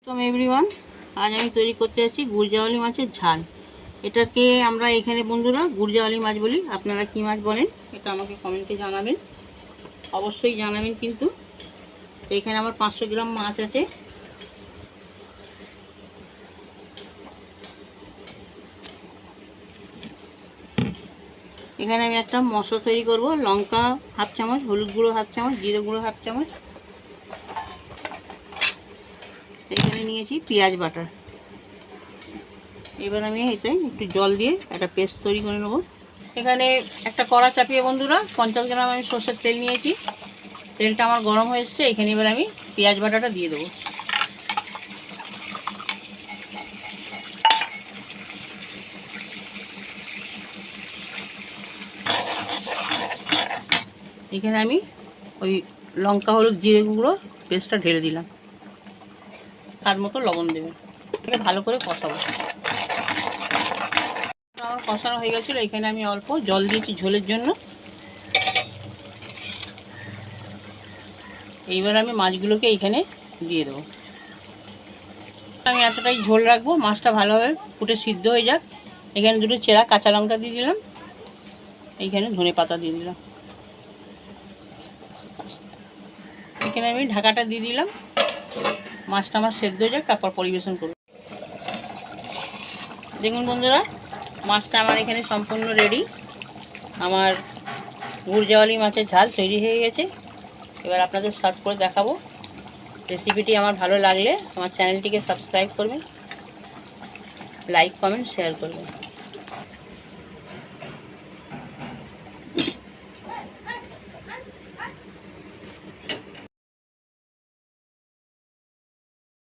Everyone, আজ আমি তৈরি করতে যাচ্ছি গুরজাওয়ালি মাছের ঝাল। এটাকে আমরা এখানে বন্ধুরা গুরজাওয়ালি মাছ বলি। আপনারা কি মাছ বলেন এটা আমাকে কমেন্টে জানাবেন, অবশ্যই জানাবেন। কিন্তু এখানে আমার 500 গ্রাম মাছ আছে। এখানে আমি একটা মশলা তৈরি করব। লঙ্কা হাফ চামচ, হলুদ গুঁড়ো হাফ চামচ, জিরে গুঁড়ো হাফ চামচ। এখানে নিয়েছি পেঁয়াজ বাটা। এবার আমি এতে একটু জল দিয়ে একটা পেস্ট তৈরি করে নেব। এখানে একটা কড়া চাপিয়ে বন্ধুরা 50 গ্রাম আমি সর্ষের তেল নিয়েছি। তেলটা আমার গরম হয়ে এসছে। এখানে এবার আমি পেঁয়াজ বাটাটা দিয়ে দেবো। এখানে আমি ওই লঙ্কা হলুদ জিরে গুঁড়ো পেস্টটা ঢেলে দিলাম। তার মতো লবণ দেবেন। এটাকে ভালো করে কষাবো। আমার কষানো হয়ে গেছিলো। এখানে আমি অল্প জল দিয়েছি ঝোলের জন্য। এইবার আমি মাছগুলোকে এইখানে দিয়ে দেবো। আমি এতটাই ঝোল রাখবো, মাছটা ভালোভাবে ফুটে সিদ্ধ হয়ে যাক। এখানে দুটো চেরা কাঁচা লঙ্কা দিয়ে দিলাম। এইখানে ধনে পাতা দিয়ে দিলাম। এখানে আমি ঢাকাটা দিয়ে দিলাম। মাছটা আমার সেদ্ধ হয়ে যাক, তারপর পরিবেশন করব। দেখুন বন্ধুরা, মাছটা আমার এখানে সম্পূর্ণ রেডি। আমার গুরজাওয়ালি মাছের ঝাল তৈরি হয়ে গেছে। এবার আপনাদের সার্ভ করে দেখাবো। রেসিপিটি আমার ভালো লাগলে আমার চ্যানেলটিকে সাবস্ক্রাইব করবেন, লাইক কমেন্ট শেয়ার করবেন।